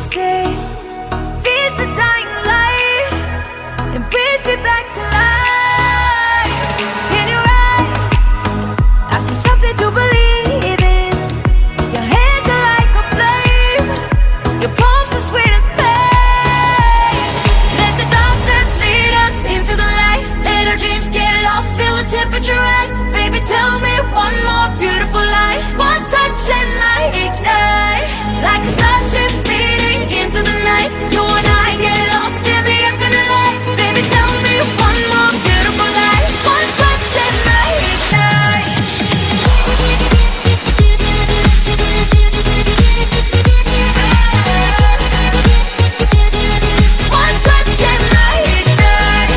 pieces, feeds the dying light and brings me back to life. In your eyes, I see something to believe in. Your hands are like a flame, your palms are sweet as pain. Let the darkness lead us into the light. Let our dreams get lost, feel the temperature rise. Baby, tell me one more beautiful lie. One touch and I ignite, like a starship speeding into the night. You and I get lost in the infinite lights. Baby, tell me one more beautiful lie. One touch and I ignite. One touch and I ignite.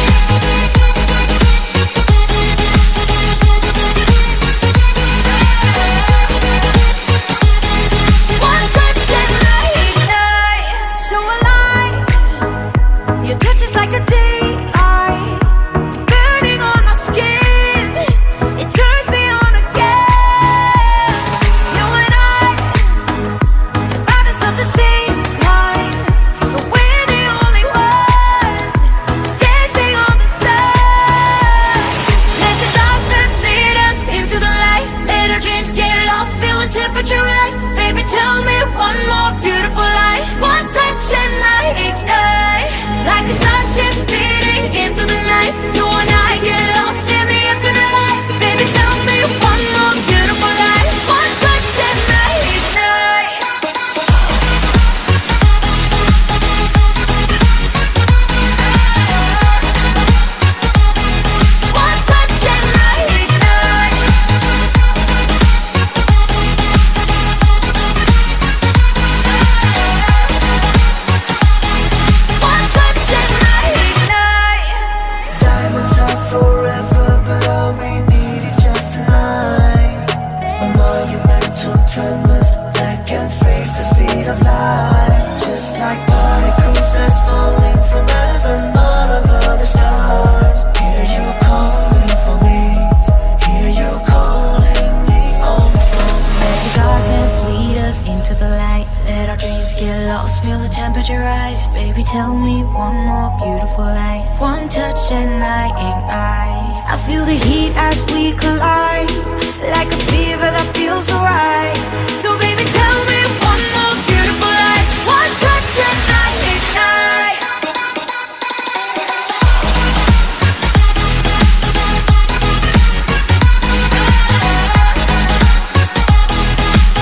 One touch and I ignite. So alive, your touch is like a daylight, burning on my skin. It turns me on again. You and I, survivors of the same kind, but we're the only ones dancing on the sun. Let the darkness lead us into the light. Let our dreams get lost, feel the temperature rise. Baby, tell me one more beautiful lie. One touch and I ignite, like a starship speeding into the night. You and I get lost in the infinite lights. Baby, tell me one more beautiful lie. One touch and I ignite. One touch and I ignite. One touch and I ignite. Diamonds are forever, but all we need is just tonight. A monumental tremors that can freeze the speed of light. Just like particles that's falling from heaven all over the stars. Hear you calling for me, hear you calling me on the phone. Let the darkness lead us into the light. Let our dreams get lost, feel the temperature rise. Baby, tell me one more beautiful lie. One touch and I ignite. I feel the heat as we collide, like a fever that feels so right. So baby, tell me one more beautiful lie. One touch and I ignite.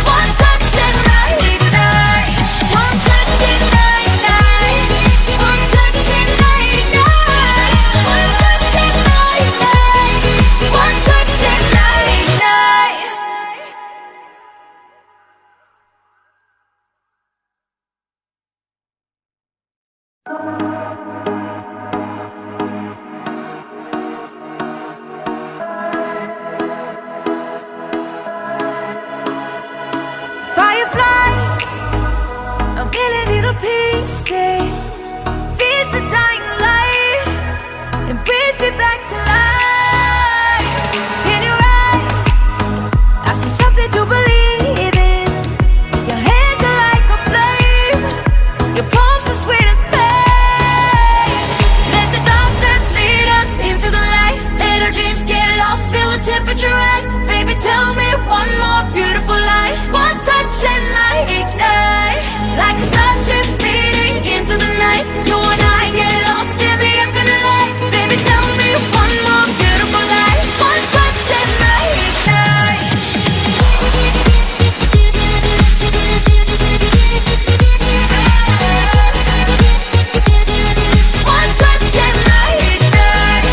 One touch and I ignite. One touch and I ignite. One touch and I ignite. One touch and I ignite. One touch and I ignite. Fireflies, a million little pieces, feeds the dying light and brings me back to life. In your eyes, I see something to believe in. Your hands are like a flame, your palms are sweet as pain. Let the darkness lead us into the light. Let our dreams get lost, feel the temperature rise. Baby, tell me one more beautiful lie. One touch and I ignite, like a starship speeding into the night. You and I get lost in the infinite lights. Baby, tell me one more beautiful lie. One touch and I ignite. One touch and I ignite.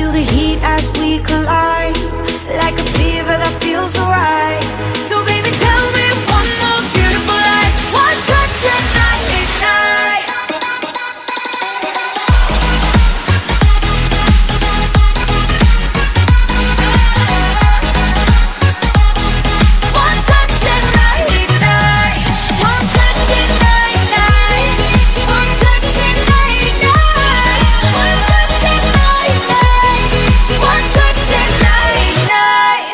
feel the heat as we collide, like a fever that feels so right. So baby, tell me one more beautiful lie. One touch and I ignite. One touch and I ignite. One touch and I ignite. One touch and I ignite. One touch and I ignite. One touch and I ignite.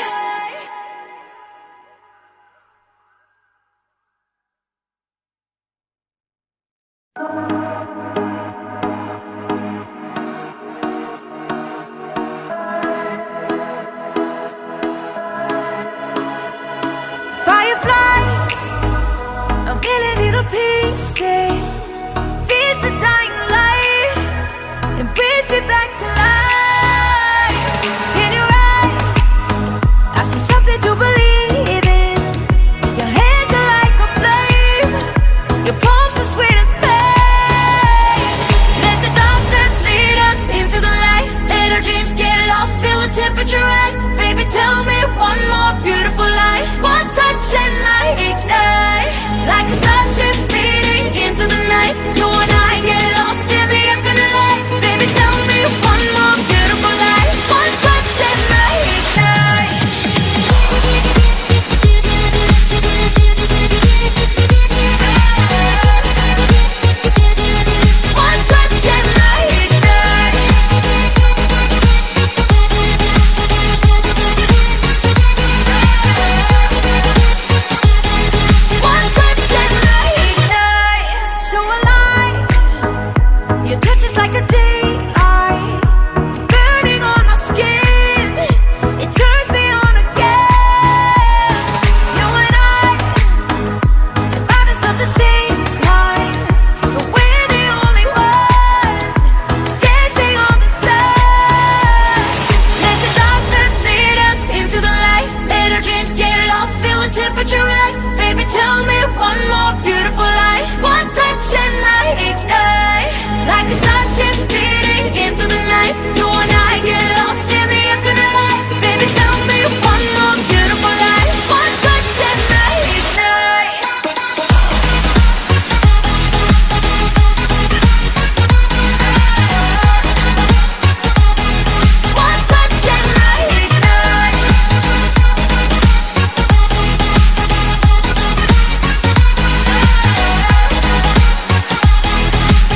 Fireflies, a million little pieces, feeds the dying light and brings me back to life. In your eyes, I see something to believe in. Your hands are like a flame, your palms are sweet as pain. Let the darkness lead us into the light. Let our dreams get lost, feel the temperature rise. Baby, tell me one more beautiful lie. One touch and I ignite, like a starship speeding into the night. You and I get lost in the infinite lights. Baby, tell me one more beautiful lie. One touch and I ignite. One touch and I ignite. One touch and I ignite. So alive, your touch is like a daylight, burning on my skin. It turns me on again. You and I, survivors of the same kind, but we're the only ones dancing on the sun. Let the darkness lead us into the light. Let our dreams get lost, feel the temperature rise. Baby, tell me one more beautiful lie. One touch and I ignite, like a starship speeding into the night. You and I get lost in the infinite lights. Baby, tell me one more beautiful lie. One touch and I ignite. One touch and I ignite.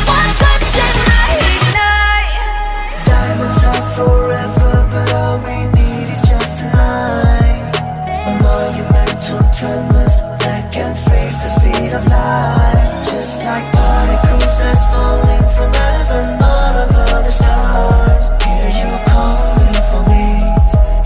One touch and I ignite. Diamonds are forever, but all we need is just tonight. A monumental tremors that can freeze the speed of light. Just like particles that's falling from heaven all over the stars. Hear you calling for me.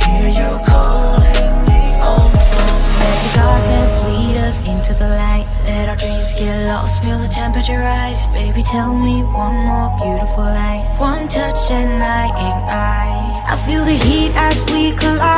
Hear you calling me on the phone. Let the darkness lead us into the light. Let our dreams get lost, feel the temperature rise. Baby, tell me one more beautiful lie. One touch and I ignite. I feel the heat as we collide,